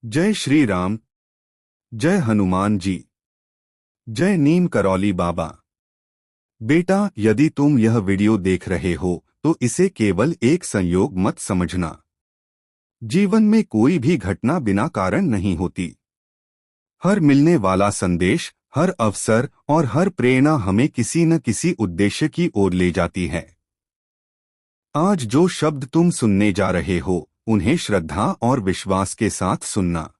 जय श्री राम। जय हनुमान जी। जय नीम करौली बाबा। बेटा, यदि तुम यह वीडियो देख रहे हो तो इसे केवल एक संयोग मत समझना। जीवन में कोई भी घटना बिना कारण नहीं होती। हर मिलने वाला संदेश, हर अवसर और हर प्रेरणा हमें किसी न किसी उद्देश्य की ओर ले जाती है। आज जो शब्द तुम सुनने जा रहे हो, उन्हें श्रद्धा और विश्वास के साथ सुनना।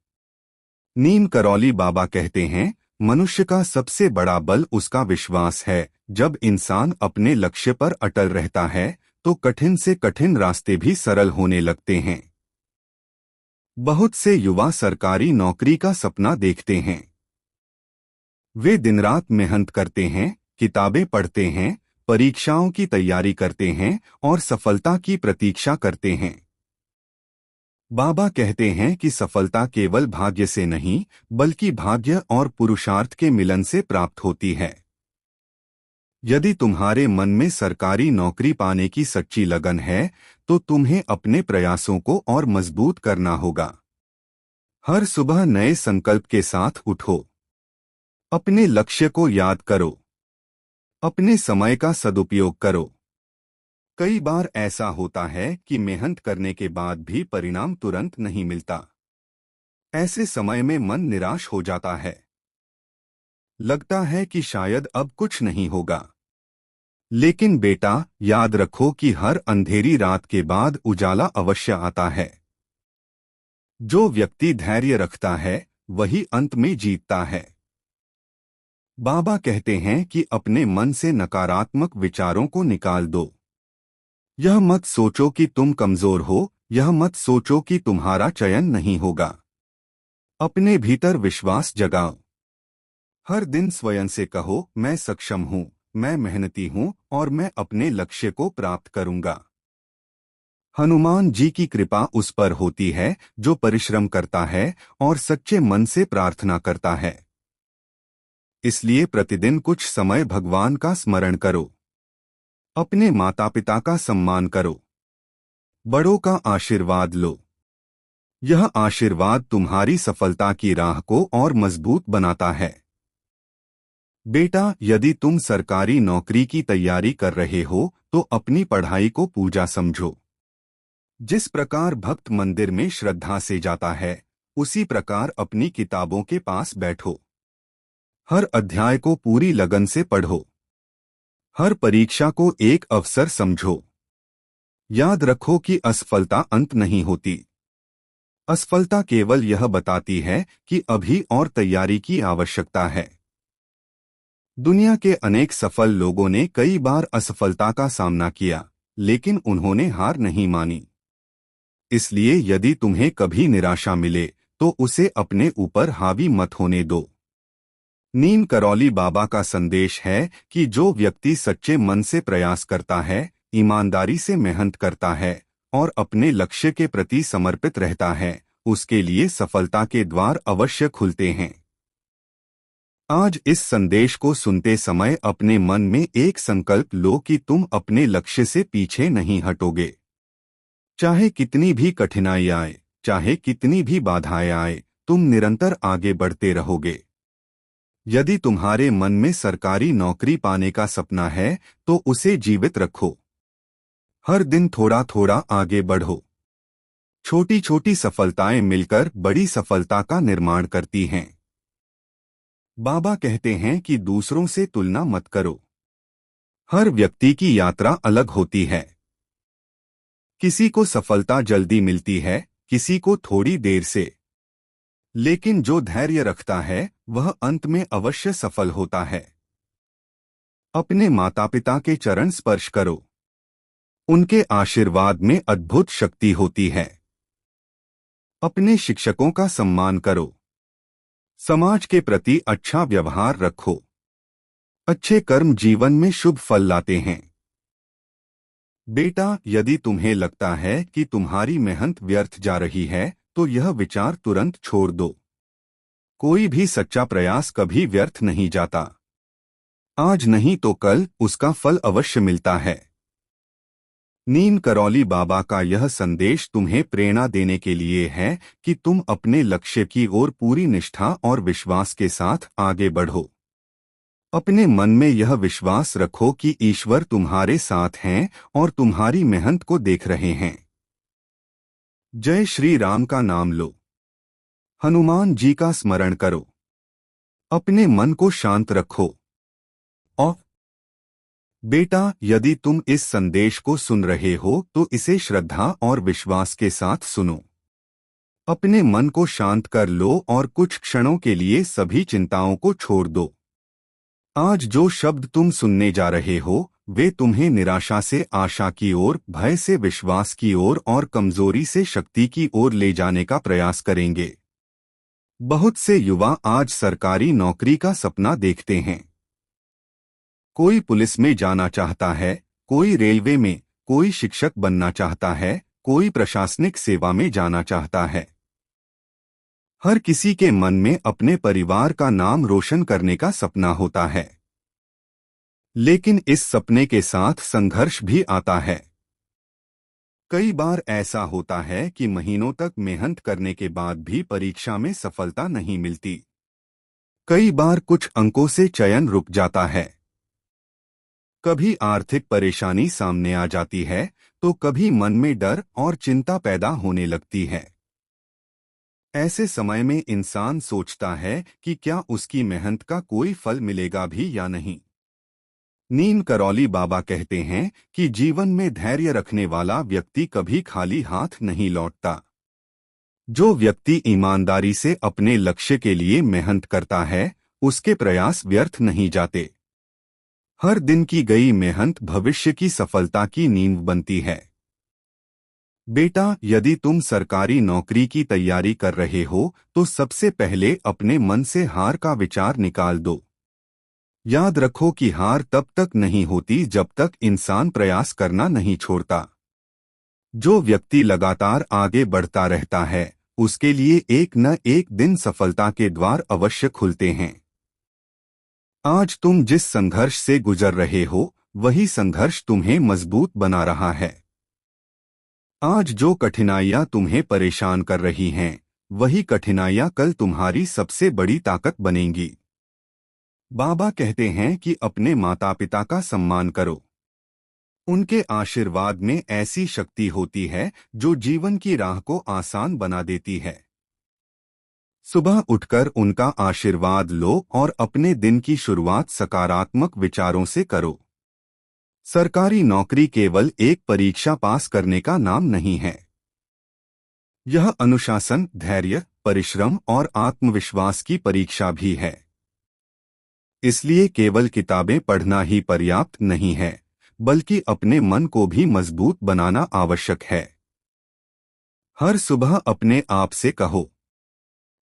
नीम करौली बाबा कहते हैं, मनुष्य का सबसे बड़ा बल उसका विश्वास है। जब इंसान अपने लक्ष्य पर अटल रहता है तो कठिन से कठिन रास्ते भी सरल होने लगते हैं। बहुत से युवा सरकारी नौकरी का सपना देखते हैं। वे दिन रात मेहनत करते हैं, किताबें पढ़ते हैं, परीक्षाओं की तैयारी करते हैं और सफलता की प्रतीक्षा करते हैं। बाबा कहते हैं कि सफलता केवल भाग्य से नहीं, बल्कि भाग्य और पुरुषार्थ के मिलन से प्राप्त होती है। यदि तुम्हारे मन में सरकारी नौकरी पाने की सच्ची लगन है, तो तुम्हें अपने प्रयासों को और मजबूत करना होगा। हर सुबह नए संकल्प के साथ उठो। अपने लक्ष्य को याद करो। अपने समय का सदुपयोग करो। कई बार ऐसा होता है कि मेहनत करने के बाद भी परिणाम तुरंत नहीं मिलता। ऐसे समय में मन निराश हो जाता है। लगता है कि शायद अब कुछ नहीं होगा। लेकिन बेटा, याद रखो कि हर अंधेरी रात के बाद उजाला अवश्य आता है। जो व्यक्ति धैर्य रखता है वही अंत में जीतता है। बाबा कहते हैं कि अपने मन से नकारात्मक विचारों को निकाल दो। यह मत सोचो कि तुम कमजोर हो, यह मत सोचो कि तुम्हारा चयन नहीं होगा। अपने भीतर विश्वास जगाओ। हर दिन स्वयं से कहो, मैं सक्षम हूँ, मैं मेहनती हूँ और मैं अपने लक्ष्य को प्राप्त करूंगा। हनुमान जी की कृपा उस पर होती है जो परिश्रम करता है और सच्चे मन से प्रार्थना करता है। इसलिए प्रतिदिन कुछ समय भगवान का स्मरण करो। अपने माता पिता का सम्मान करो। बड़ों का आशीर्वाद लो। यह आशीर्वाद तुम्हारी सफलता की राह को और मजबूत बनाता है। बेटा, यदि तुम सरकारी नौकरी की तैयारी कर रहे हो तो अपनी पढ़ाई को पूजा समझो। जिस प्रकार भक्त मंदिर में श्रद्धा से जाता है, उसी प्रकार अपनी किताबों के पास बैठो। हर अध्याय को पूरी लगन से पढ़ो। हर परीक्षा को एक अवसर समझो। याद रखो कि असफलता अंत नहीं होती। असफलता केवल यह बताती है कि अभी और तैयारी की आवश्यकता है। दुनिया के अनेक सफल लोगों ने कई बार असफलता का सामना किया, लेकिन उन्होंने हार नहीं मानी। इसलिए यदि तुम्हें कभी निराशा मिले तो उसे अपने ऊपर हावी मत होने दो। नीम करौली बाबा का संदेश है कि जो व्यक्ति सच्चे मन से प्रयास करता है, ईमानदारी से मेहनत करता है और अपने लक्ष्य के प्रति समर्पित रहता है, उसके लिए सफलता के द्वार अवश्य खुलते हैं। आज इस संदेश को सुनते समय अपने मन में एक संकल्प लो कि तुम अपने लक्ष्य से पीछे नहीं हटोगे। चाहे कितनी भी कठिनाई आए, चाहे कितनी भी बाधाएं आए, तुम निरंतर आगे बढ़ते रहोगे। यदि तुम्हारे मन में सरकारी नौकरी पाने का सपना है तो उसे जीवित रखो। हर दिन थोड़ा थोड़ा आगे बढ़ो। छोटी छोटी सफलताएं मिलकर बड़ी सफलता का निर्माण करती हैं। बाबा कहते हैं कि दूसरों से तुलना मत करो। हर व्यक्ति की यात्रा अलग होती है। किसी को सफलता जल्दी मिलती है, किसी को थोड़ी देर से। लेकिन जो धैर्य रखता है वह अंत में अवश्य सफल होता है। अपने माता पिता के चरण स्पर्श करो। उनके आशीर्वाद में अद्भुत शक्ति होती है। अपने शिक्षकों का सम्मान करो। समाज के प्रति अच्छा व्यवहार रखो। अच्छे कर्म जीवन में शुभ फल लाते हैं। बेटा, यदि तुम्हें लगता है कि तुम्हारी मेहनत व्यर्थ जा रही है तो यह विचार तुरंत छोड़ दो। कोई भी सच्चा प्रयास कभी व्यर्थ नहीं जाता। आज नहीं तो कल उसका फल अवश्य मिलता है। नीम करौली बाबा का यह संदेश तुम्हें प्रेरणा देने के लिए है कि तुम अपने लक्ष्य की ओर पूरी निष्ठा और विश्वास के साथ आगे बढ़ो। अपने मन में यह विश्वास रखो कि ईश्वर तुम्हारे साथ हैं और तुम्हारी मेहनत को देख रहे हैं। जय श्री राम का नाम लो। हनुमान जी का स्मरण करो। अपने मन को शांत रखो। और बेटा, यदि तुम इस संदेश को सुन रहे हो तो इसे श्रद्धा और विश्वास के साथ सुनो। अपने मन को शांत कर लो और कुछ क्षणों के लिए सभी चिंताओं को छोड़ दो। आज जो शब्द तुम सुनने जा रहे हो वे तुम्हें निराशा से आशा की ओर, भय से विश्वास की ओर और कमजोरी से शक्ति की ओर ले जाने का प्रयास करेंगे। बहुत से युवा आज सरकारी नौकरी का सपना देखते हैं। कोई पुलिस में जाना चाहता है, कोई रेलवे में, कोई शिक्षक बनना चाहता है, कोई प्रशासनिक सेवा में जाना चाहता है। हर किसी के मन में अपने परिवार का नाम रोशन करने का सपना होता है, लेकिन इस सपने के साथ संघर्ष भी आता है। कई बार ऐसा होता है कि महीनों तक मेहनत करने के बाद भी परीक्षा में सफलता नहीं मिलती। कई बार कुछ अंकों से चयन रुक जाता है। कभी आर्थिक परेशानी सामने आ जाती है तो कभी मन में डर और चिंता पैदा होने लगती है। ऐसे समय में इंसान सोचता है कि क्या उसकी मेहनत का कोई फल मिलेगा भी या नहीं। नीम करौली बाबा कहते हैं कि जीवन में धैर्य रखने वाला व्यक्ति कभी खाली हाथ नहीं लौटता। जो व्यक्ति ईमानदारी से अपने लक्ष्य के लिए मेहनत करता है, उसके प्रयास व्यर्थ नहीं जाते। हर दिन की गई मेहनत भविष्य की सफलता की नींव बनती है। बेटा, यदि तुम सरकारी नौकरी की तैयारी कर रहे हो तो सबसे पहले अपने मन से हार का विचार निकाल दो। याद रखो कि हार तब तक नहीं होती जब तक इंसान प्रयास करना नहीं छोड़ता। जो व्यक्ति लगातार आगे बढ़ता रहता है, उसके लिए एक न एक दिन सफलता के द्वार अवश्य खुलते हैं। आज तुम जिस संघर्ष से गुजर रहे हो, वही संघर्ष तुम्हें मजबूत बना रहा है। आज जो कठिनाइयां तुम्हें परेशान कर रही हैं, वही कठिनाइयां कल तुम्हारी सबसे बड़ी ताकत बनेंगी। बाबा कहते हैं कि अपने माता पिता का सम्मान करो। उनके आशीर्वाद में ऐसी शक्ति होती है जो जीवन की राह को आसान बना देती है। सुबह उठकर उनका आशीर्वाद लो और अपने दिन की शुरुआत सकारात्मक विचारों से करो। सरकारी नौकरी केवल एक परीक्षा पास करने का नाम नहीं है। यह अनुशासन, धैर्य, परिश्रम और आत्मविश्वास की परीक्षा भी है। इसलिए केवल किताबें पढ़ना ही पर्याप्त नहीं है, बल्कि अपने मन को भी मजबूत बनाना आवश्यक है। हर सुबह अपने आप से कहो,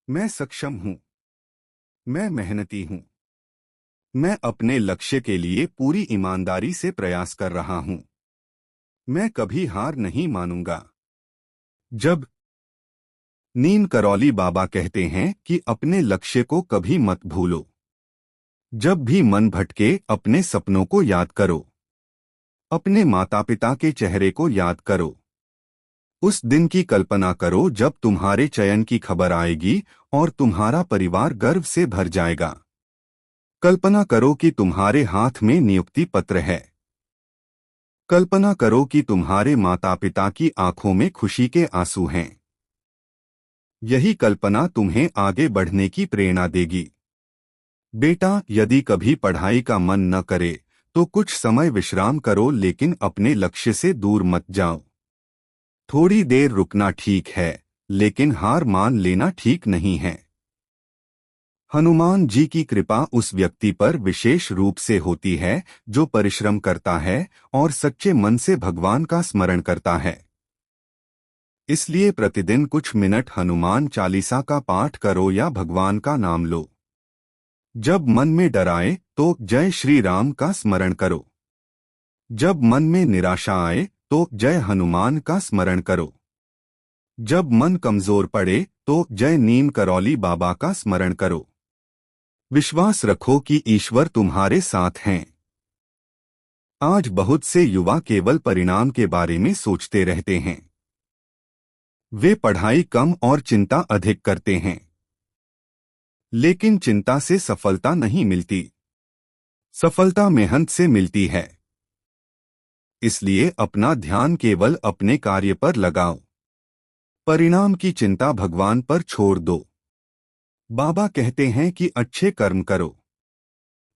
मैं सक्षम हूँ, मैं मेहनती हूँ, मैं अपने लक्ष्य के लिए पूरी ईमानदारी से प्रयास कर रहा हूँ, मैं कभी हार नहीं मानूंगा। जब नीम करौली बाबा कहते हैं कि अपने लक्ष्य को कभी मत भूलो। जब भी मन भटके अपने सपनों को याद करो। अपने माता पिता के चेहरे को याद करो। उस दिन की कल्पना करो जब तुम्हारे चयन की खबर आएगी और तुम्हारा परिवार गर्व से भर जाएगा। कल्पना करो कि तुम्हारे हाथ में नियुक्ति पत्र है। कल्पना करो कि तुम्हारे माता पिता की आंखों में खुशी के आंसू हैं। यही कल्पना तुम्हें आगे बढ़ने की प्रेरणा देगी। बेटा, यदि कभी पढ़ाई का मन न करे तो कुछ समय विश्राम करो, लेकिन अपने लक्ष्य से दूर मत जाओ। थोड़ी देर रुकना ठीक है, लेकिन हार मान लेना ठीक नहीं है। हनुमान जी की कृपा उस व्यक्ति पर विशेष रूप से होती है जो परिश्रम करता है और सच्चे मन से भगवान का स्मरण करता है। इसलिए प्रतिदिन कुछ मिनट हनुमान चालीसा का पाठ करो या भगवान का नाम लो। जब मन में डर आए तो जय श्री राम का स्मरण करो। जब मन में निराशा आए तो जय हनुमान का स्मरण करो। जब मन कमजोर पड़े तो जय नीम करौली बाबा का स्मरण करो। विश्वास रखो कि ईश्वर तुम्हारे साथ हैं। आज बहुत से युवा केवल परिणाम के बारे में सोचते रहते हैं। वे पढ़ाई कम और चिंता अधिक करते हैं। लेकिन चिंता से सफलता नहीं मिलती। सफलता मेहनत से मिलती है। इसलिए अपना ध्यान केवल अपने कार्य पर लगाओ। परिणाम की चिंता भगवान पर छोड़ दो। बाबा कहते हैं कि अच्छे कर्म करो,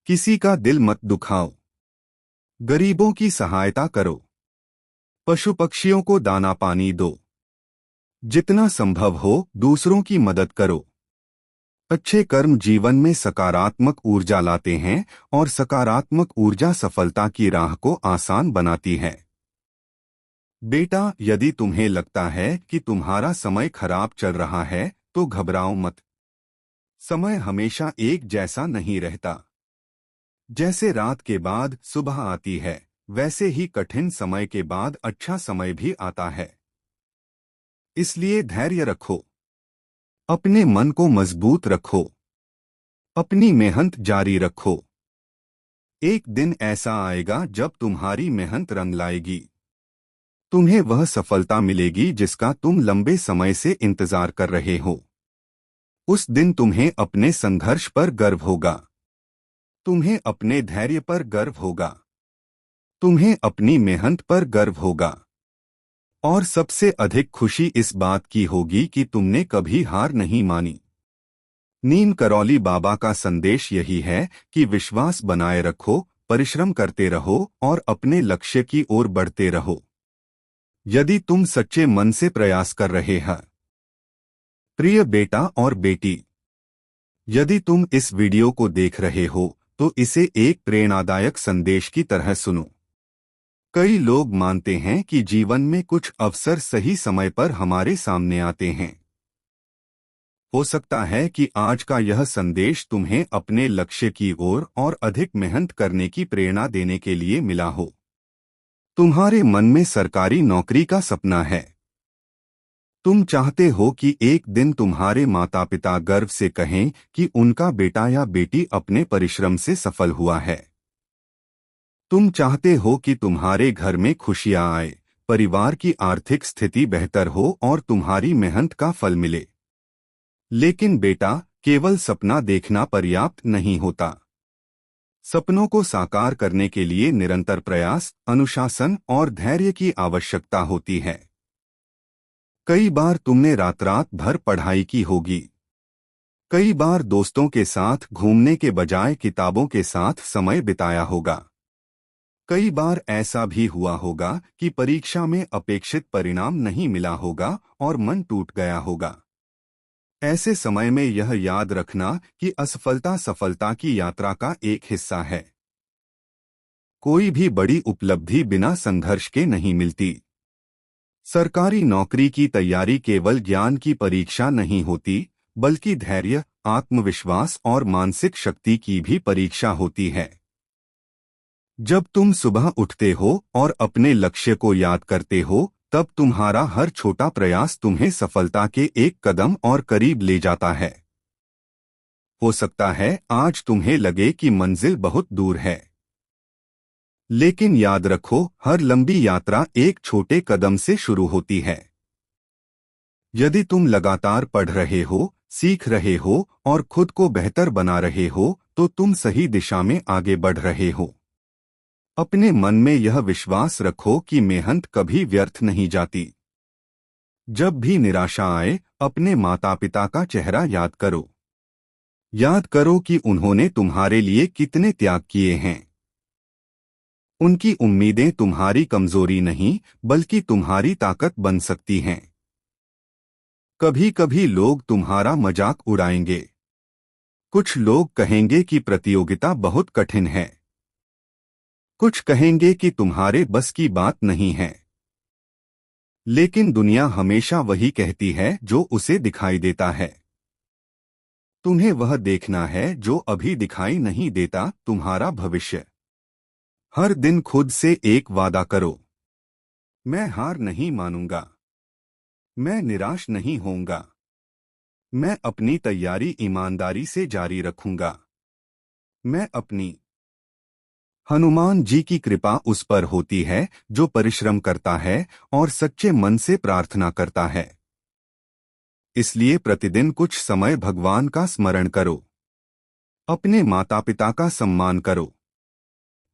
किसी का दिल मत दुखाओ, गरीबों की सहायता करो, पशु पक्षियों को दाना पानी दो, जितना संभव हो दूसरों की मदद करो। अच्छे कर्म जीवन में सकारात्मक ऊर्जा लाते हैं और सकारात्मक ऊर्जा सफलता की राह को आसान बनाती है। बेटा, यदि तुम्हें लगता है कि तुम्हारा समय खराब चल रहा है तो घबराओ मत। समय हमेशा एक जैसा नहीं रहता। जैसे रात के बाद सुबह आती है, वैसे ही कठिन समय के बाद अच्छा समय भी आता है। इसलिए धैर्य रखो, अपने मन को मजबूत रखो, अपनी मेहनत जारी रखो। एक दिन ऐसा आएगा जब तुम्हारी मेहनत रंग लाएगी। तुम्हें वह सफलता मिलेगी जिसका तुम लंबे समय से इंतजार कर रहे हो। उस दिन तुम्हें अपने संघर्ष पर गर्व होगा। तुम्हें अपने धैर्य पर गर्व होगा। तुम्हें अपनी मेहनत पर गर्व होगा। और सबसे अधिक खुशी इस बात की होगी कि तुमने कभी हार नहीं मानी। नीम करौली बाबा का संदेश यही है कि विश्वास बनाए रखो, परिश्रम करते रहो और अपने लक्ष्य की ओर बढ़ते रहो। यदि तुम सच्चे मन से प्रयास कर रहे हैं। प्रिय बेटा और बेटी, यदि तुम इस वीडियो को देख रहे हो तो इसे एक प्रेरणादायक संदेश की तरह सुनो। कई लोग मानते हैं कि जीवन में कुछ अवसर सही समय पर हमारे सामने आते हैं। हो सकता है कि आज का यह संदेश तुम्हें अपने लक्ष्य की ओर और अधिक मेहनत करने की प्रेरणा देने के लिए मिला हो। तुम्हारे मन में सरकारी नौकरी का सपना है। तुम चाहते हो कि एक दिन तुम्हारे माता पिता गर्व से कहें कि उनका बेटा या बेटी अपने परिश्रम से सफल हुआ है। तुम चाहते हो कि तुम्हारे घर में खुशियां आए, परिवार की आर्थिक स्थिति बेहतर हो और तुम्हारी मेहनत का फल मिले। लेकिन बेटा, केवल सपना देखना पर्याप्त नहीं होता। सपनों को साकार करने के लिए निरंतर प्रयास, अनुशासन और धैर्य की आवश्यकता होती है। कई बार तुमने रात रात भर पढ़ाई की होगी। कई बार दोस्तों के साथ घूमने के बजाय किताबों के साथ समय बिताया होगा। कई बार ऐसा भी हुआ होगा कि परीक्षा में अपेक्षित परिणाम नहीं मिला होगा और मन टूट गया होगा। ऐसे समय में यह याद रखना कि असफलता सफलता की यात्रा का एक हिस्सा है। कोई भी बड़ी उपलब्धि बिना संघर्ष के नहीं मिलती। सरकारी नौकरी की तैयारी केवल ज्ञान की परीक्षा नहीं होती, बल्कि धैर्य, आत्मविश्वास और मानसिक शक्ति की भी परीक्षा होती है। जब तुम सुबह उठते हो और अपने लक्ष्य को याद करते हो, तब तुम्हारा हर छोटा प्रयास तुम्हें सफलता के एक कदम और करीब ले जाता है। हो सकता है आज तुम्हें लगे कि मंजिल बहुत दूर है, लेकिन याद रखो, हर लंबी यात्रा एक छोटे कदम से शुरू होती है। यदि तुम लगातार पढ़ रहे हो, सीख रहे हो और खुद को बेहतर बना रहे हो, तो तुम सही दिशा में आगे बढ़ रहे हो। अपने मन में यह विश्वास रखो कि मेहनत कभी व्यर्थ नहीं जाती। जब भी निराशा आए, अपने माता पिता का चेहरा याद करो। याद करो कि उन्होंने तुम्हारे लिए कितने त्याग किए हैं। उनकी उम्मीदें तुम्हारी कमजोरी नहीं, बल्कि तुम्हारी ताकत बन सकती हैं। कभी कभी लोग तुम्हारा मजाक उड़ाएंगे। कुछ लोग कहेंगे कि प्रतियोगिता बहुत कठिन है। कुछ कहेंगे कि तुम्हारे बस की बात नहीं है। लेकिन दुनिया हमेशा वही कहती है जो उसे दिखाई देता है। तुम्हें वह देखना है जो अभी दिखाई नहीं देता, तुम्हारा भविष्य। हर दिन खुद से एक वादा करो। मैं हार नहीं मानूंगा। मैं निराश नहीं होऊंगा। मैं अपनी तैयारी ईमानदारी से जारी रखूंगा। मैं अपनी हनुमान जी की कृपा उस पर होती है जो परिश्रम करता है और सच्चे मन से प्रार्थना करता है। इसलिए प्रतिदिन कुछ समय भगवान का स्मरण करो, अपने माता पिता का सम्मान करो,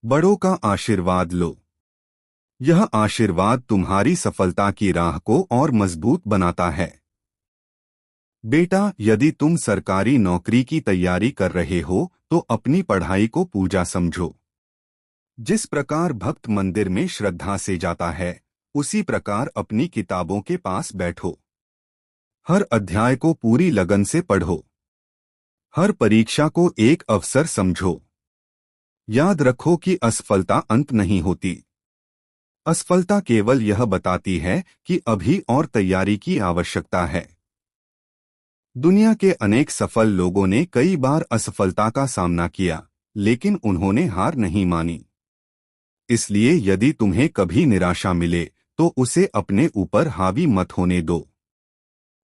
बड़ों का आशीर्वाद लो। यह आशीर्वाद तुम्हारी सफलता की राह को और मजबूत बनाता है। बेटा, यदि तुम सरकारी नौकरी की तैयारी कर रहे हो तो अपनी पढ़ाई को पूजा समझो। जिस प्रकार भक्त मंदिर में श्रद्धा से जाता है, उसी प्रकार अपनी किताबों के पास बैठो। हर अध्याय को पूरी लगन से पढ़ो। हर परीक्षा को एक अवसर समझो। याद रखो कि असफलता अंत नहीं होती। असफलता केवल यह बताती है कि अभी और तैयारी की आवश्यकता है। दुनिया के अनेक सफल लोगों ने कई बार असफलता का सामना किया, लेकिन उन्होंने हार नहीं मानी। इसलिए यदि तुम्हें कभी निराशा मिले तो उसे अपने ऊपर हावी मत होने दो।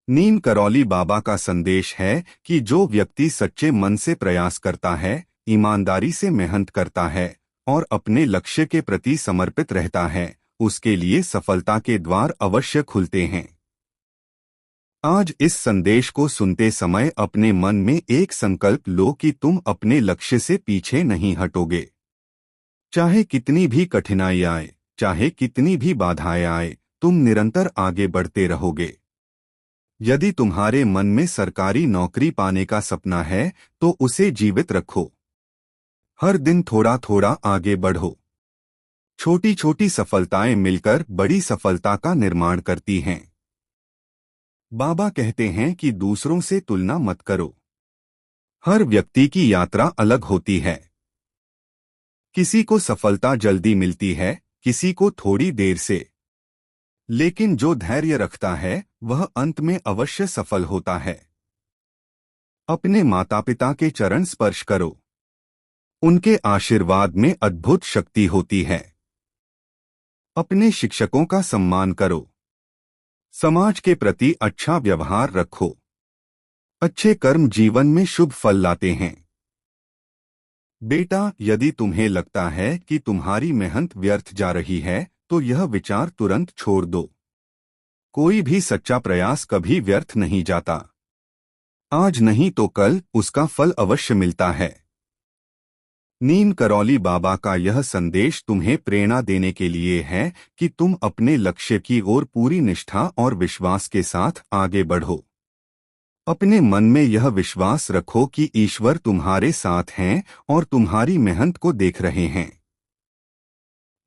नीम करौली बाबा का संदेश है कि जो व्यक्ति सच्चे मन से प्रयास करता है, ईमानदारी से मेहनत करता है और अपने लक्ष्य के प्रति समर्पित रहता है, उसके लिए सफलता के द्वार अवश्य खुलते हैं। आज इस संदेश को सुनते समय अपने मन में एक संकल्प लो कि तुम अपने लक्ष्य से पीछे नहीं हटोगे। चाहे कितनी भी कठिनाई आए, चाहे कितनी भी बाधाएं आए, तुम निरंतर आगे बढ़ते रहोगे। यदि तुम्हारे मन में सरकारी नौकरी पाने का सपना है तो उसे जीवित रखो। हर दिन थोड़ा थोड़ा आगे बढ़ो। छोटी छोटी सफलताएं मिलकर बड़ी सफलता का निर्माण करती हैं। बाबा कहते हैं कि दूसरों से तुलना मत करो। हर व्यक्ति की यात्रा अलग होती है। किसी को सफलता जल्दी मिलती है, किसी को थोड़ी देर से। लेकिन जो धैर्य रखता है वह अंत में अवश्य सफल होता है। अपने माता पिता के चरण स्पर्श करो। उनके आशीर्वाद में अद्भुत शक्ति होती है। अपने शिक्षकों का सम्मान करो। समाज के प्रति अच्छा व्यवहार रखो। अच्छे कर्म जीवन में शुभ फल लाते हैं। बेटा, यदि तुम्हें लगता है कि तुम्हारी मेहनत व्यर्थ जा रही है तो यह विचार तुरंत छोड़ दो। कोई भी सच्चा प्रयास कभी व्यर्थ नहीं जाता। आज नहीं तो कल उसका फल अवश्य मिलता है। नीम करौली बाबा का यह संदेश तुम्हें प्रेरणा देने के लिए है कि तुम अपने लक्ष्य की ओर पूरी निष्ठा और विश्वास के साथ आगे बढ़ो। अपने मन में यह विश्वास रखो कि ईश्वर तुम्हारे साथ हैं और तुम्हारी मेहनत को देख रहे हैं।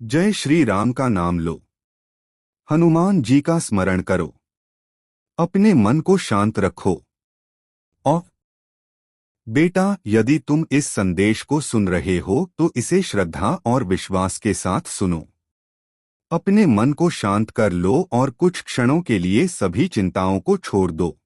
जय श्री राम का नाम लो। हनुमान जी का स्मरण करो। अपने मन को शांत रखो। और बेटा, यदि तुम इस संदेश को सुन रहे हो तो इसे श्रद्धा और विश्वास के साथ सुनो। अपने मन को शांत कर लो और कुछ क्षणों के लिए सभी चिंताओं को छोड़ दो।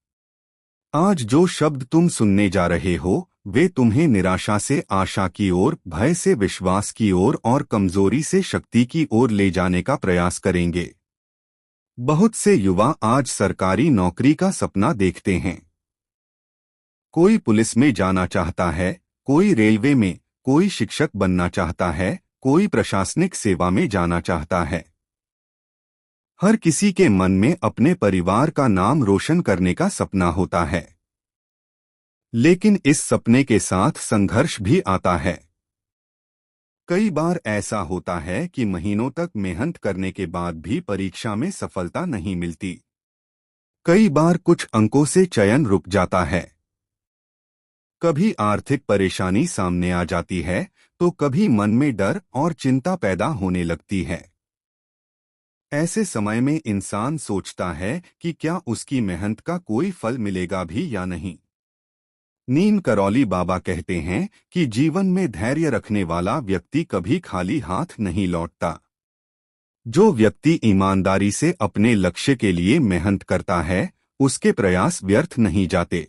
आज जो शब्द तुम सुनने जा रहे हो वे तुम्हें निराशा से आशा की ओर, भय से विश्वास की ओर और कमजोरी से शक्ति की ओर ले जाने का प्रयास करेंगे। बहुत से युवा आज सरकारी नौकरी का सपना देखते हैं। कोई पुलिस में जाना चाहता है, कोई रेलवे में, कोई शिक्षक बनना चाहता है, कोई प्रशासनिक सेवा में जाना चाहता है। हर किसी के मन में अपने परिवार का नाम रोशन करने का सपना होता है। लेकिन इस सपने के साथ संघर्ष भी आता है। कई बार ऐसा होता है कि महीनों तक मेहनत करने के बाद भी परीक्षा में सफलता नहीं मिलती। कई बार कुछ अंकों से चयन रुक जाता है। कभी आर्थिक परेशानी सामने आ जाती है तो कभी मन में डर और चिंता पैदा होने लगती है। ऐसे समय में इंसान सोचता है कि क्या उसकी मेहनत का कोई फल मिलेगा भी या नहीं। नीम करौली बाबा कहते हैं कि जीवन में धैर्य रखने वाला व्यक्ति कभी खाली हाथ नहीं लौटता। जो व्यक्ति ईमानदारी से अपने लक्ष्य के लिए मेहनत करता है, उसके प्रयास व्यर्थ नहीं जाते।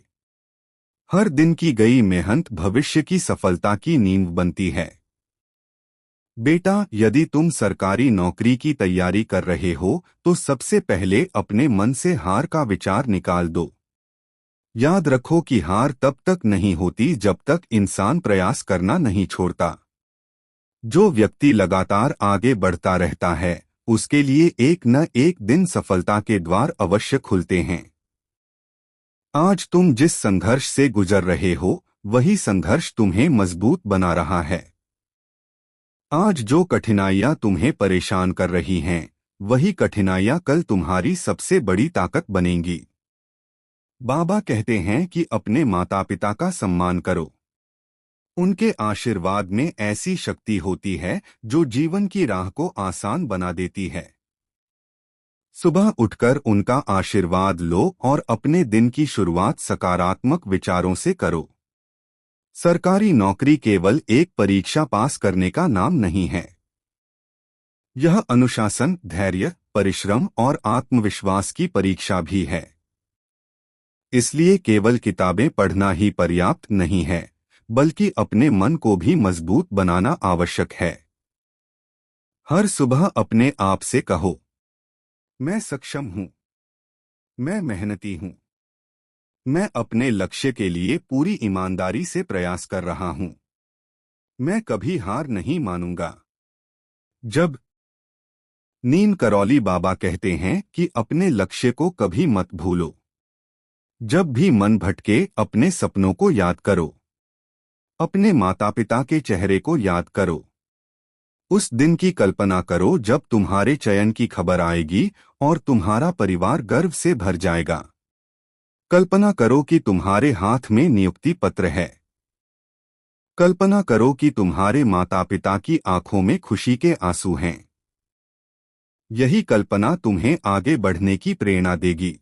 हर दिन की गई मेहनत भविष्य की सफलता की नींव बनती है। बेटा, यदि तुम सरकारी नौकरी की तैयारी कर रहे हो तो सबसे पहले अपने मन से हार का विचार निकाल दो। याद रखो कि हार तब तक नहीं होती जब तक इंसान प्रयास करना नहीं छोड़ता। जो व्यक्ति लगातार आगे बढ़ता रहता है उसके लिए एक न एक दिन सफलता के द्वार अवश्य खुलते हैं। आज तुम जिस संघर्ष से गुजर रहे हो वही संघर्ष तुम्हें मजबूत बना रहा है। आज जो कठिनाइयां तुम्हें परेशान कर रही हैं वही कठिनाइयां कल तुम्हारी सबसे बड़ी ताकत बनेंगी। बाबा कहते हैं कि अपने माता पिता का सम्मान करो। उनके आशीर्वाद में ऐसी शक्ति होती है जो जीवन की राह को आसान बना देती है। सुबह उठकर उनका आशीर्वाद लो और अपने दिन की शुरुआत सकारात्मक विचारों से करो। सरकारी नौकरी केवल एक परीक्षा पास करने का नाम नहीं है। यह अनुशासन, धैर्य, परिश्रम और आत्मविश्वास की परीक्षा भी है। इसलिए केवल किताबें पढ़ना ही पर्याप्त नहीं है, बल्कि अपने मन को भी मजबूत बनाना आवश्यक है। हर सुबह अपने आप से कहो, मैं सक्षम हूं, मैं मेहनती हूं, मैं अपने लक्ष्य के लिए पूरी ईमानदारी से प्रयास कर रहा हूं, मैं कभी हार नहीं मानूंगा। जब नीम करौली बाबा कहते हैं कि अपने लक्ष्य को कभी मत भूलो। जब भी मन भटके अपने सपनों को याद करो, अपने माता पिता के चेहरे को याद करो। उस दिन की कल्पना करो जब तुम्हारे चयन की खबर आएगी और तुम्हारा परिवार गर्व से भर जाएगा। कल्पना करो कि तुम्हारे हाथ में नियुक्ति पत्र है। कल्पना करो कि तुम्हारे माता पिता की आंखों में खुशी के आंसू हैं। यही कल्पना तुम्हें आगे बढ़ने की प्रेरणा देगी।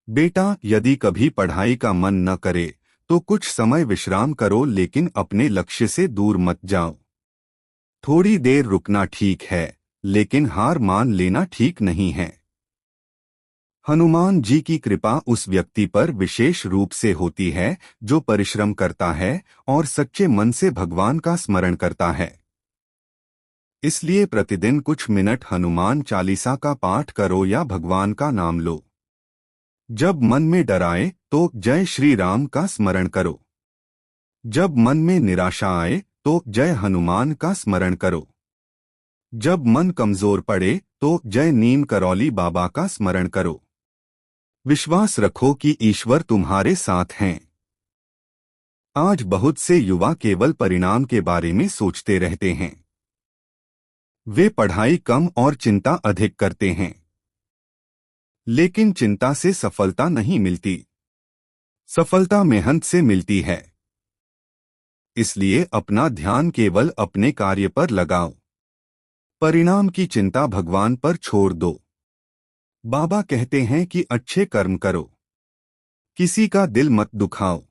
बेटा, यदि कभी पढ़ाई का मन न करे तो कुछ समय विश्राम करो, लेकिन अपने लक्ष्य से दूर मत जाओ। थोड़ी देर रुकना ठीक है, लेकिन हार मान लेना ठीक नहीं है। हनुमान जी की कृपा उस व्यक्ति पर विशेष रूप से होती है जो परिश्रम करता है और सच्चे मन से भगवान का स्मरण करता है। इसलिए प्रतिदिन कुछ मिनट हनुमान चालीसा का पाठ करो या भगवान का नाम लो। जब मन में डर आए तो जय श्री राम का स्मरण करो। जब मन में निराशा आए तो जय हनुमान का स्मरण करो। जब मन कमजोर पड़े तो जय नीम करौली बाबा का स्मरण करो। विश्वास रखो कि ईश्वर तुम्हारे साथ हैं। आज बहुत से युवा केवल परिणाम के बारे में सोचते रहते हैं। वे पढ़ाई कम और चिंता अधिक करते हैं, लेकिन चिंता से सफलता नहीं मिलती। सफलता मेहनत से मिलती है। इसलिए अपना ध्यान केवल अपने कार्य पर लगाओ। परिणाम की चिंता भगवान पर छोड़ दो। बाबा कहते हैं कि अच्छे कर्म करो, किसी का दिल मत दुखाओ,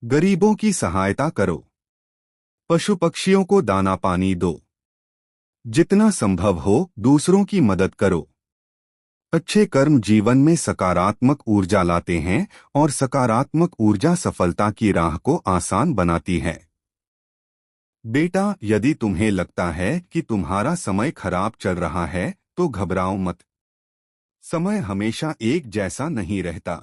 गरीबों की सहायता करो, पशु पक्षियों को दाना पानी दो, जितना संभव हो दूसरों की मदद करो। अच्छे कर्म जीवन में सकारात्मक ऊर्जा लाते हैं और सकारात्मक ऊर्जा सफलता की राह को आसान बनाती है। बेटा, यदि तुम्हें लगता है कि तुम्हारा समय खराब चल रहा है तो घबराओ मत। समय हमेशा एक जैसा नहीं रहता।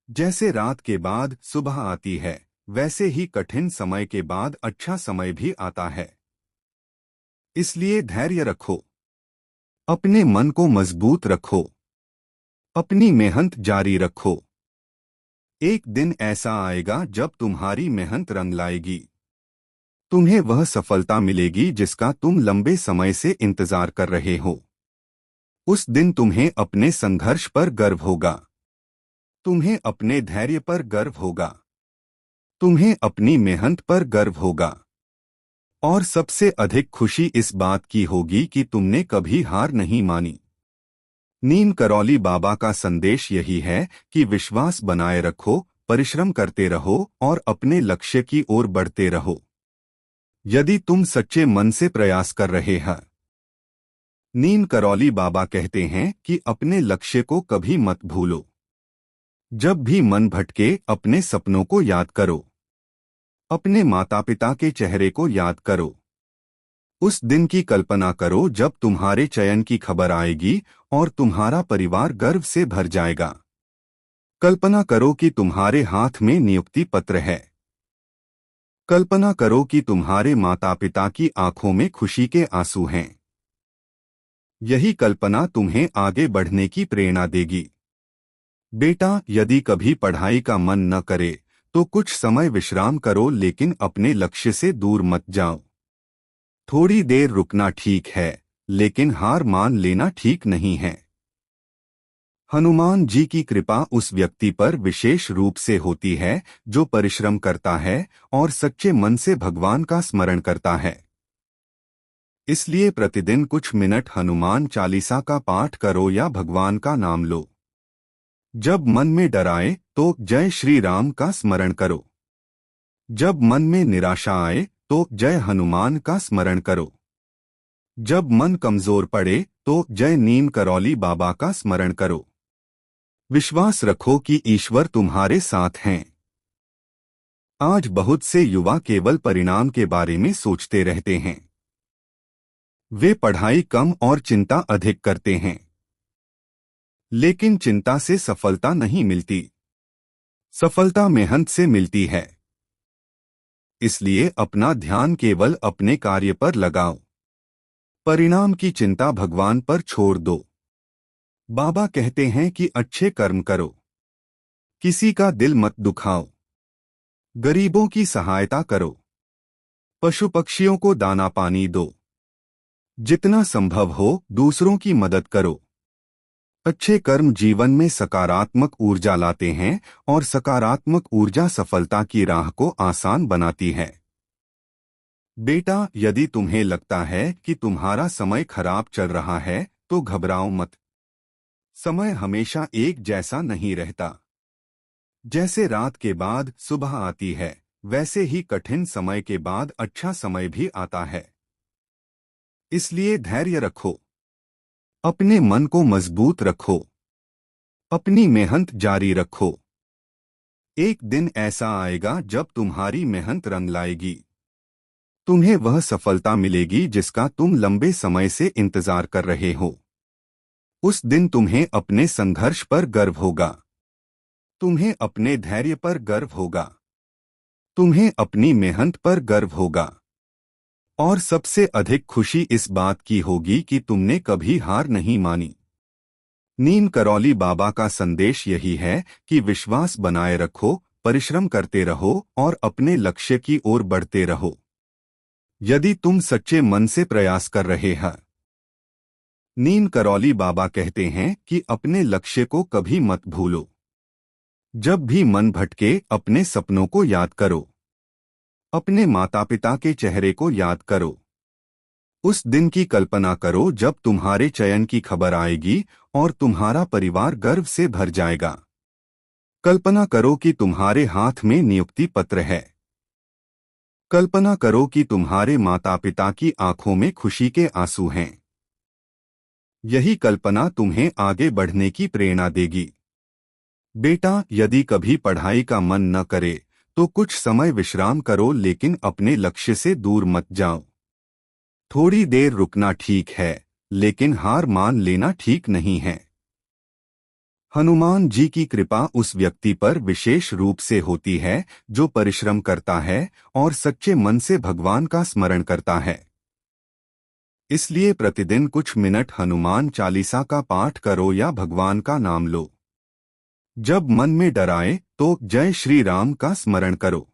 जैसे रात के बाद सुबह आती है, वैसे ही कठिन समय के बाद अच्छा समय भी आता है। इसलिए धैर्य रखो, अपने मन को मजबूत रखो, अपनी मेहनत जारी रखो। एक दिन ऐसा आएगा जब तुम्हारी मेहनत रंग लाएगी। तुम्हें वह सफलता मिलेगी जिसका तुम लंबे समय से इंतजार कर रहे हो। उस दिन तुम्हें अपने संघर्ष पर गर्व होगा, तुम्हें अपने धैर्य पर गर्व होगा, तुम्हें अपनी मेहनत पर गर्व होगा। और सबसे अधिक खुशी इस बात की होगी कि तुमने कभी हार नहीं मानी। नीम करौली बाबा का संदेश यही है कि विश्वास बनाए रखो, परिश्रम करते रहो और अपने लक्ष्य की ओर बढ़ते रहो। यदि तुम सच्चे मन से प्रयास कर रहे हैं, नीम करौली बाबा कहते हैं कि अपने लक्ष्य को कभी मत भूलो। जब भी मन भटके अपने सपनों को याद करो, अपने माता पिता के चेहरे को याद करो। उस दिन की कल्पना करो जब तुम्हारे चयन की खबर आएगी और तुम्हारा परिवार गर्व से भर जाएगा। कल्पना करो कि तुम्हारे हाथ में नियुक्ति पत्र है। कल्पना करो कि तुम्हारे माता पिता की आंखों में खुशी के आंसू हैं। यही कल्पना तुम्हें आगे बढ़ने की प्रेरणा देगी। बेटा, यदि कभी पढ़ाई का मन न करे तो कुछ समय विश्राम करो, लेकिन अपने लक्ष्य से दूर मत जाओ। थोड़ी देर रुकना ठीक है, लेकिन हार मान लेना ठीक नहीं है। हनुमान जी की कृपा उस व्यक्ति पर विशेष रूप से होती है जो परिश्रम करता है और सच्चे मन से भगवान का स्मरण करता है। इसलिए प्रतिदिन कुछ मिनट हनुमान चालीसा का पाठ करो या भगवान का नाम लो। जब मन में डर आए तो जय श्री राम का स्मरण करो। जब मन में निराशा आए तो जय हनुमान का स्मरण करो। जब मन कमजोर पड़े तो जय नीम करौली बाबा का स्मरण करो। विश्वास रखो कि ईश्वर तुम्हारे साथ हैं। आज बहुत से युवा केवल परिणाम के बारे में सोचते रहते हैं। वे पढ़ाई कम और चिंता अधिक करते हैं। लेकिन चिंता से सफलता नहीं मिलती। सफलता मेहनत से मिलती है। इसलिए अपना ध्यान केवल अपने कार्य पर लगाओ। परिणाम की चिंता भगवान पर छोड़ दो। बाबा कहते हैं कि अच्छे कर्म करो, किसी का दिल मत दुखाओ, गरीबों की सहायता करो, पशु पक्षियों को दाना पानी दो, जितना संभव हो दूसरों की मदद करो। अच्छे कर्म जीवन में सकारात्मक ऊर्जा लाते हैं और सकारात्मक ऊर्जा सफलता की राह को आसान बनाती है। बेटा, यदि तुम्हें लगता है कि तुम्हारा समय खराब चल रहा है तो घबराओ मत। समय हमेशा एक जैसा नहीं रहता। जैसे रात के बाद सुबह आती है, वैसे ही कठिन समय के बाद अच्छा समय भी आता है। इसलिए धैर्य रखो, अपने मन को मजबूत रखो, अपनी मेहनत जारी रखो। एक दिन ऐसा आएगा जब तुम्हारी मेहनत रंग लाएगी। तुम्हें वह सफलता मिलेगी जिसका तुम लंबे समय से इंतजार कर रहे हो। उस दिन तुम्हें अपने संघर्ष पर गर्व होगा। तुम्हें अपने धैर्य पर गर्व होगा। तुम्हें अपनी मेहनत पर गर्व होगा। और सबसे अधिक खुशी इस बात की होगी कि तुमने कभी हार नहीं मानी। नीम करौली बाबा का संदेश यही है कि विश्वास बनाए रखो, परिश्रम करते रहो और अपने लक्ष्य की ओर बढ़ते रहो। यदि तुम सच्चे मन से प्रयास कर रहे हैं। नीम करौली बाबा कहते हैं कि अपने लक्ष्य को कभी मत भूलो। जब भी मन भटके अपने सपनों को याद करो। अपने माता पिता के चेहरे को याद करो। उस दिन की कल्पना करो जब तुम्हारे चयन की खबर आएगी और तुम्हारा परिवार गर्व से भर जाएगा। कल्पना करो कि तुम्हारे हाथ में नियुक्ति पत्र है। कल्पना करो कि तुम्हारे माता पिता की आंखों में खुशी के आंसू हैं। यही कल्पना तुम्हें आगे बढ़ने की प्रेरणा देगी। बेटा, यदि कभी पढ़ाई का मन न करे तो कुछ समय विश्राम करो, लेकिन अपने लक्ष्य से दूर मत जाओ। थोड़ी देर रुकना ठीक है, लेकिन हार मान लेना ठीक नहीं है। हनुमान जी की कृपा उस व्यक्ति पर विशेष रूप से होती है जो परिश्रम करता है और सच्चे मन से भगवान का स्मरण करता है। इसलिए प्रतिदिन कुछ मिनट हनुमान चालीसा का पाठ करो या भगवान का नाम लो। जब मन में डर आए तो जय श्री राम का स्मरण करो।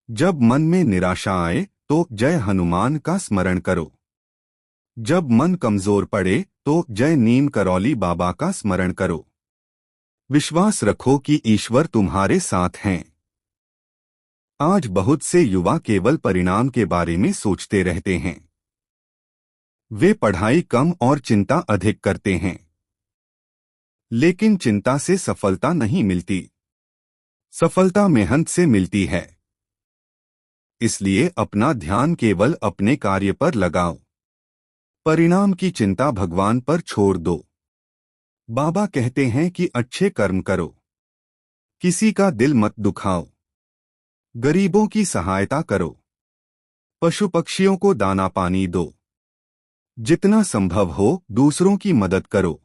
जब मन में निराशा आए तो जय हनुमान का स्मरण करो। जब मन कमजोर पड़े तो जय नीम करौली बाबा का स्मरण करो। विश्वास रखो कि ईश्वर तुम्हारे साथ हैं। आज बहुत से युवा केवल परिणाम के बारे में सोचते रहते हैं। वे पढ़ाई कम और चिंता अधिक करते हैं। लेकिन चिंता से सफलता नहीं मिलती। सफलता मेहनत से मिलती है। इसलिए अपना ध्यान केवल अपने कार्य पर लगाओ। परिणाम की चिंता भगवान पर छोड़ दो। बाबा कहते हैं कि अच्छे कर्म करो, किसी का दिल मत दुखाओ, गरीबों की सहायता करो, पशु पक्षियों को दाना पानी दो, जितना संभव हो दूसरों की मदद करो।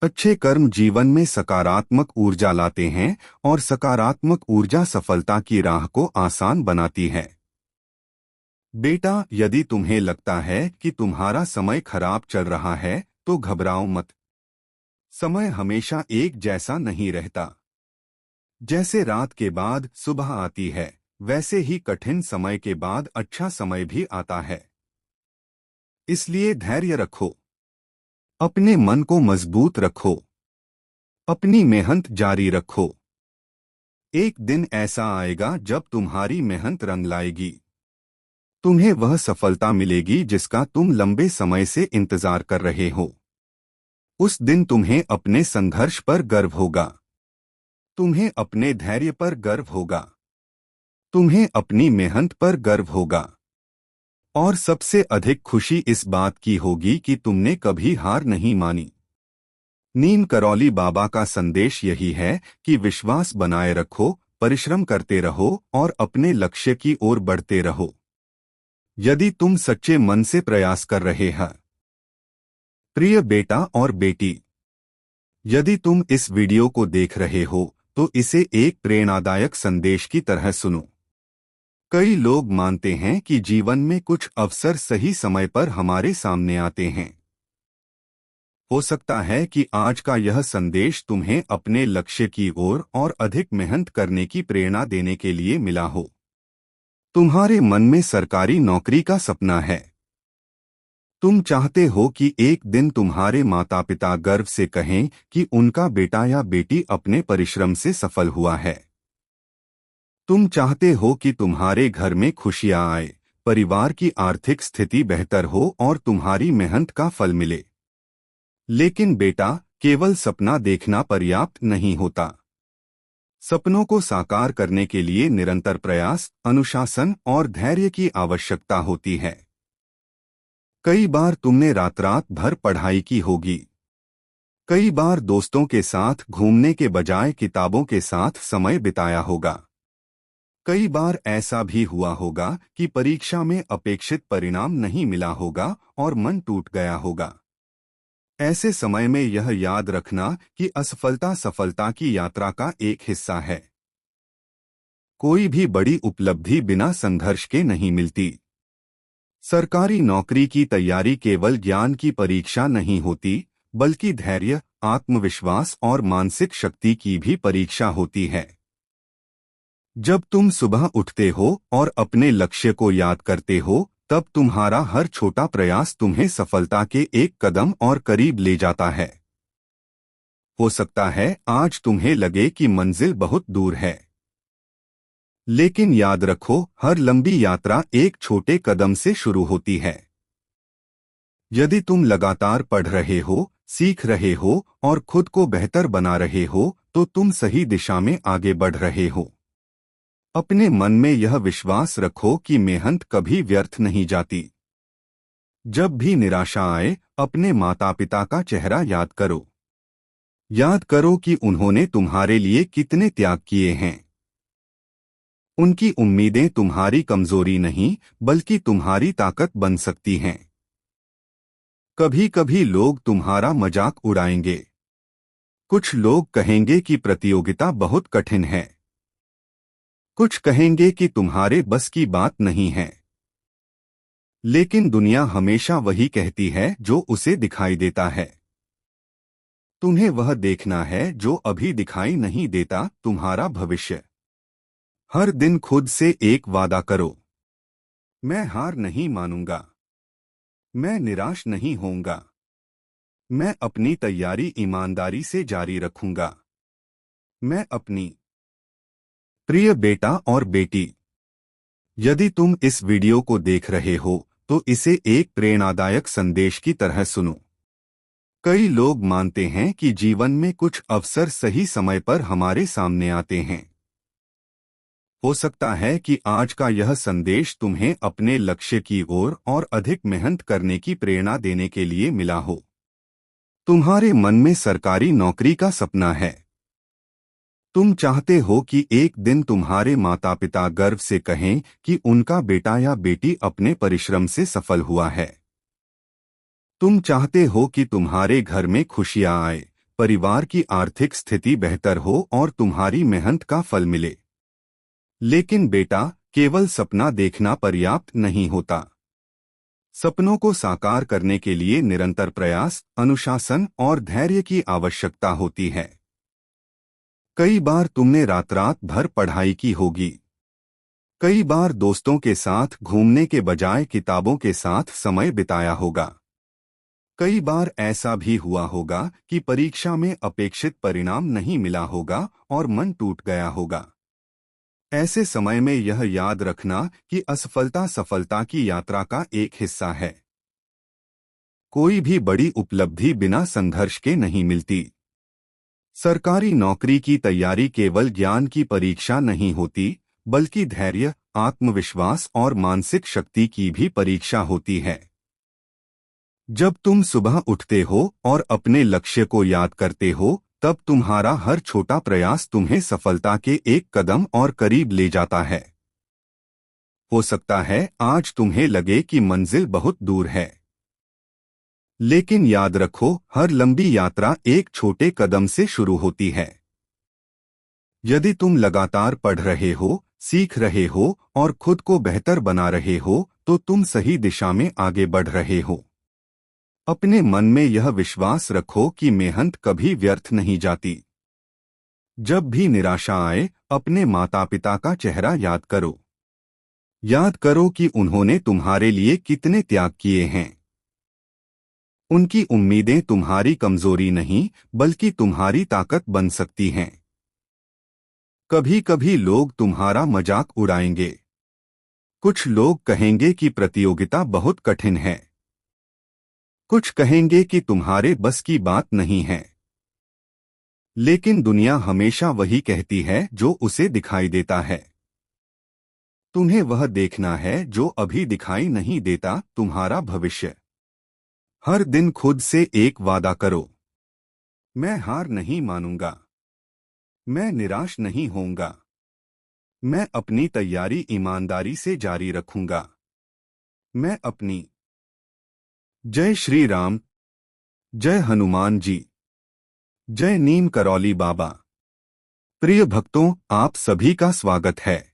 अच्छे कर्म जीवन में सकारात्मक ऊर्जा लाते हैं और सकारात्मक ऊर्जा सफलता की राह को आसान बनाती है। बेटा, यदि तुम्हें लगता है कि तुम्हारा समय खराब चल रहा है तो घबराओ मत। समय हमेशा एक जैसा नहीं रहता। जैसे रात के बाद सुबह आती है, वैसे ही कठिन समय के बाद अच्छा समय भी आता है। इसलिए धैर्य रखो, अपने मन को मजबूत रखो, अपनी मेहनत जारी रखो। एक दिन ऐसा आएगा जब तुम्हारी मेहनत रंग लाएगी। तुम्हें वह सफलता मिलेगी जिसका तुम लंबे समय से इंतजार कर रहे हो। उस दिन तुम्हें अपने संघर्ष पर गर्व होगा, तुम्हें अपने धैर्य पर गर्व होगा, तुम्हें अपनी मेहनत पर गर्व होगा। और सबसे अधिक खुशी इस बात की होगी कि तुमने कभी हार नहीं मानी। नीम करौली बाबा का संदेश यही है कि विश्वास बनाए रखो, परिश्रम करते रहो और अपने लक्ष्य की ओर बढ़ते रहो। यदि तुम सच्चे मन से प्रयास कर रहे हैं। प्रिय बेटा और बेटी, यदि तुम इस वीडियो को देख रहे हो तो इसे एक प्रेरणादायक संदेश की तरह सुनो। कई लोग मानते हैं कि जीवन में कुछ अवसर सही समय पर हमारे सामने आते हैं। हो सकता है कि आज का यह संदेश तुम्हें अपने लक्ष्य की ओर और अधिक मेहनत करने की प्रेरणा देने के लिए मिला हो। तुम्हारे मन में सरकारी नौकरी का सपना है। तुम चाहते हो कि एक दिन तुम्हारे माता पिता गर्व से कहें कि उनका बेटा या बेटी अपने परिश्रम से सफल हुआ है। तुम चाहते हो कि तुम्हारे घर में खुशियां आए, परिवार की आर्थिक स्थिति बेहतर हो और तुम्हारी मेहनत का फल मिले। लेकिन बेटा, केवल सपना देखना पर्याप्त नहीं होता। सपनों को साकार करने के लिए निरंतर प्रयास, अनुशासन और धैर्य की आवश्यकता होती है। कई बार तुमने रात रात भर पढ़ाई की होगी। कई बार दोस्तों के साथ घूमने के बजाय किताबों के साथ समय बिताया होगा। कई बार ऐसा भी हुआ होगा कि परीक्षा में अपेक्षित परिणाम नहीं मिला होगा और मन टूट गया होगा। ऐसे समय में यह याद रखना कि असफलता सफलता की यात्रा का एक हिस्सा है। कोई भी बड़ी उपलब्धि बिना संघर्ष के नहीं मिलती। सरकारी नौकरी की तैयारी केवल ज्ञान की परीक्षा नहीं होती, बल्कि धैर्य, आत्मविश्वास और मानसिक शक्ति की भी परीक्षा होती है। जब तुम सुबह उठते हो और अपने लक्ष्य को याद करते हो, तब तुम्हारा हर छोटा प्रयास तुम्हें सफलता के एक कदम और करीब ले जाता है। हो सकता है आज तुम्हें लगे कि मंजिल बहुत दूर है, लेकिन याद रखो, हर लंबी यात्रा एक छोटे कदम से शुरू होती है। यदि तुम लगातार पढ़ रहे हो, सीख रहे हो और खुद को बेहतर बना रहे हो, तो तुम सही दिशा में आगे बढ़ रहे हो। अपने मन में यह विश्वास रखो कि मेहनत कभी व्यर्थ नहीं जाती। जब भी निराशा आए, अपने माता पिता का चेहरा याद करो। याद करो कि उन्होंने तुम्हारे लिए कितने त्याग किए हैं। उनकी उम्मीदें तुम्हारी कमजोरी नहीं, बल्कि तुम्हारी ताकत बन सकती हैं। कभी कभी लोग तुम्हारा मजाक उड़ाएंगे। कुछ लोग कहेंगे कि प्रतियोगिता बहुत कठिन है। कुछ कहेंगे कि तुम्हारे बस की बात नहीं है। लेकिन दुनिया हमेशा वही कहती है जो उसे दिखाई देता है। तुम्हें वह देखना है जो अभी दिखाई नहीं देता, तुम्हारा भविष्य। हर दिन खुद से एक वादा करो, मैं हार नहीं मानूंगा, मैं निराश नहीं होऊंगा, मैं अपनी तैयारी ईमानदारी से जारी रखूंगा। मैं अपनी प्रिय बेटा और बेटी, यदि तुम इस वीडियो को देख रहे हो तो इसे एक प्रेरणादायक संदेश की तरह सुनो। कई लोग मानते हैं कि जीवन में कुछ अवसर सही समय पर हमारे सामने आते हैं। हो सकता है कि आज का यह संदेश तुम्हें अपने लक्ष्य की ओर और अधिक मेहनत करने की प्रेरणा देने के लिए मिला हो। तुम्हारे मन में सरकारी नौकरी का सपना है। तुम चाहते हो कि एक दिन तुम्हारे माता पिता गर्व से कहें कि उनका बेटा या बेटी अपने परिश्रम से सफल हुआ है। तुम चाहते हो कि तुम्हारे घर में खुशियां आए, परिवार की आर्थिक स्थिति बेहतर हो और तुम्हारी मेहनत का फल मिले। लेकिन बेटा, केवल सपना देखना पर्याप्त नहीं होता। सपनों को साकार करने के लिए निरंतर प्रयास, अनुशासन और धैर्य की आवश्यकता होती है। कई बार तुमने रात रात भर पढ़ाई की होगी। कई बार दोस्तों के साथ घूमने के बजाय किताबों के साथ समय बिताया होगा। कई बार ऐसा भी हुआ होगा कि परीक्षा में अपेक्षित परिणाम नहीं मिला होगा और मन टूट गया होगा। ऐसे समय में यह याद रखना कि असफलता सफलता की यात्रा का एक हिस्सा है। कोई भी बड़ी उपलब्धि बिना संघर्ष के नहीं मिलती। सरकारी नौकरी की तैयारी केवल ज्ञान की परीक्षा नहीं होती, बल्कि धैर्य, आत्मविश्वास और मानसिक शक्ति की भी परीक्षा होती है। जब तुम सुबह उठते हो और अपने लक्ष्य को याद करते हो, तब तुम्हारा हर छोटा प्रयास तुम्हें सफलता के एक कदम और करीब ले जाता है। हो सकता है आज तुम्हें लगे कि मंजिल बहुत दूर है, लेकिन याद रखो, हर लंबी यात्रा एक छोटे कदम से शुरू होती है। यदि तुम लगातार पढ़ रहे हो, सीख रहे हो और खुद को बेहतर बना रहे हो, तो तुम सही दिशा में आगे बढ़ रहे हो। अपने मन में यह विश्वास रखो कि मेहनत कभी व्यर्थ नहीं जाती। जब भी निराशा आए, अपने माता पिता का चेहरा याद करो। याद करो कि उन्होंने तुम्हारे लिए कितने त्याग किए हैं। उनकी उम्मीदें तुम्हारी कमजोरी नहीं, बल्कि तुम्हारी ताकत बन सकती हैं। कभी कभी लोग तुम्हारा मजाक उड़ाएंगे। कुछ लोग कहेंगे कि प्रतियोगिता बहुत कठिन है। कुछ कहेंगे कि तुम्हारे बस की बात नहीं है। लेकिन दुनिया हमेशा वही कहती है जो उसे दिखाई देता है। तुम्हें वह देखना है जो अभी दिखाई नहीं देता, तुम्हारा भविष्य। हर दिन खुद से एक वादा करो। मैं हार नहीं मानूंगा। मैं निराश नहीं होऊंगा। मैं अपनी तैयारी ईमानदारी से जारी रखूंगा। मैं अपनी। जय श्री राम। जय हनुमान जी। जय नीम करौली बाबा। प्रिय भक्तों, आप सभी का स्वागत है।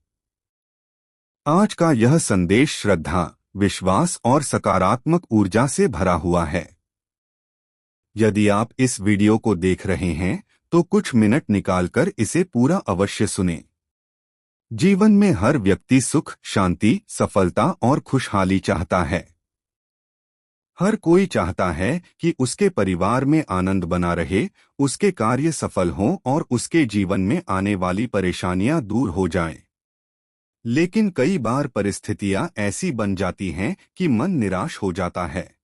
आज का यह संदेश श्रद्धा, विश्वास और सकारात्मक ऊर्जा से भरा हुआ है। यदि आप इस वीडियो को देख रहे हैं, तो कुछ मिनट निकालकर इसे पूरा अवश्य सुनें। जीवन में हर व्यक्ति सुख, शांति, सफलता और खुशहाली चाहता है। हर कोई चाहता है कि उसके परिवार में आनंद बना रहे, उसके कार्य सफल हों और उसके जीवन में आने वाली परेशानियां दूर हो जाएं। लेकिन कई बार परिस्थितियां ऐसी बन जाती हैं कि मन निराश हो जाता है।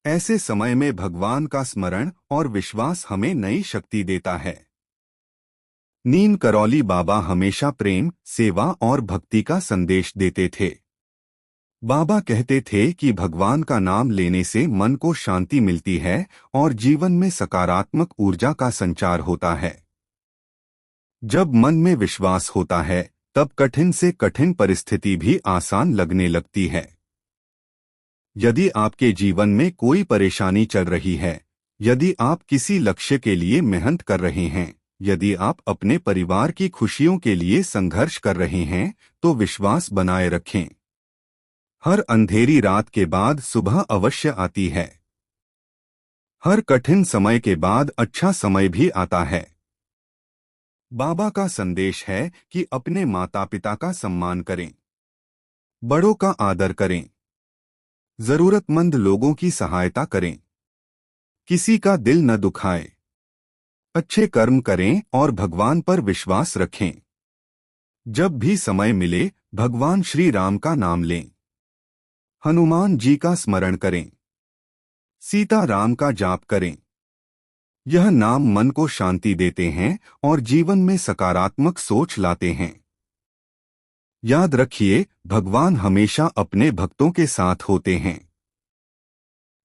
ऐसे समय में भगवान का स्मरण और विश्वास हमें नई शक्ति देता है। नीम करौली बाबा हमेशा प्रेम, सेवा और भक्ति का संदेश देते थे। बाबा कहते थे कि भगवान का नाम लेने से मन को शांति मिलती है और जीवन में सकारात्मक ऊर्जा का संचार होता है। जब मन में विश्वास होता है, तब कठिन से कठिन परिस्थिति भी आसान लगने लगती है। यदि आपके जीवन में कोई परेशानी चल रही है, यदि आप किसी लक्ष्य के लिए मेहनत कर रहे हैं, यदि आप अपने परिवार की खुशियों के लिए संघर्ष कर रहे हैं, तो विश्वास बनाए रखें। हर अंधेरी रात के बाद सुबह अवश्य आती है। हर कठिन समय के बाद अच्छा समय भी आता है। बाबा का संदेश है कि अपने माता पिता का सम्मान करें, बड़ों का आदर करें, जरूरतमंद लोगों की सहायता करें, किसी का दिल न दुखाएं, अच्छे कर्म करें और भगवान पर विश्वास रखें। जब भी समय मिले, भगवान श्री राम का नाम लें, हनुमान जी का स्मरण करें, सीता राम का जाप करें। यह नाम मन को शांति देते हैं और जीवन में सकारात्मक सोच लाते हैं। याद रखिए, भगवान हमेशा अपने भक्तों के साथ होते हैं।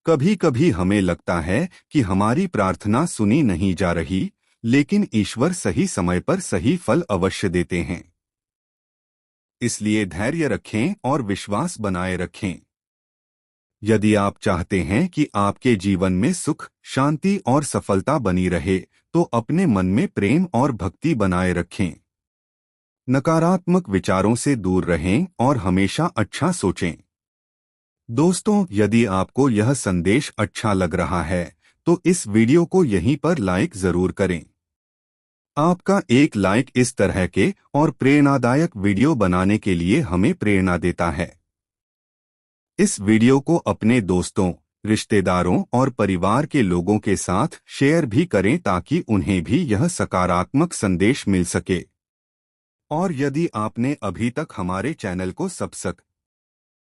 कभी कभी हमें लगता है कि हमारी प्रार्थना सुनी नहीं जा रही, लेकिन ईश्वर सही समय पर सही फल अवश्य देते हैं। इसलिए धैर्य रखें और विश्वास बनाए रखें। यदि आप चाहते हैं कि आपके जीवन में सुख, शांति और सफलता बनी रहे, तो अपने मन में प्रेम और भक्ति बनाए रखें। नकारात्मक विचारों से दूर रहें और हमेशा अच्छा सोचें। दोस्तों, यदि आपको यह संदेश अच्छा लग रहा है तो इस वीडियो को यहीं पर लाइक जरूर करें। आपका एक लाइक इस तरह के और प्रेरणादायक वीडियो बनाने के लिए हमें प्रेरणा देता है। इस वीडियो को अपने दोस्तों, रिश्तेदारों और परिवार के लोगों के साथ शेयर भी करें ताकि उन्हें भी यह सकारात्मक संदेश मिल सके। और यदि आपने अभी तक हमारे चैनल को सब्सक्राइब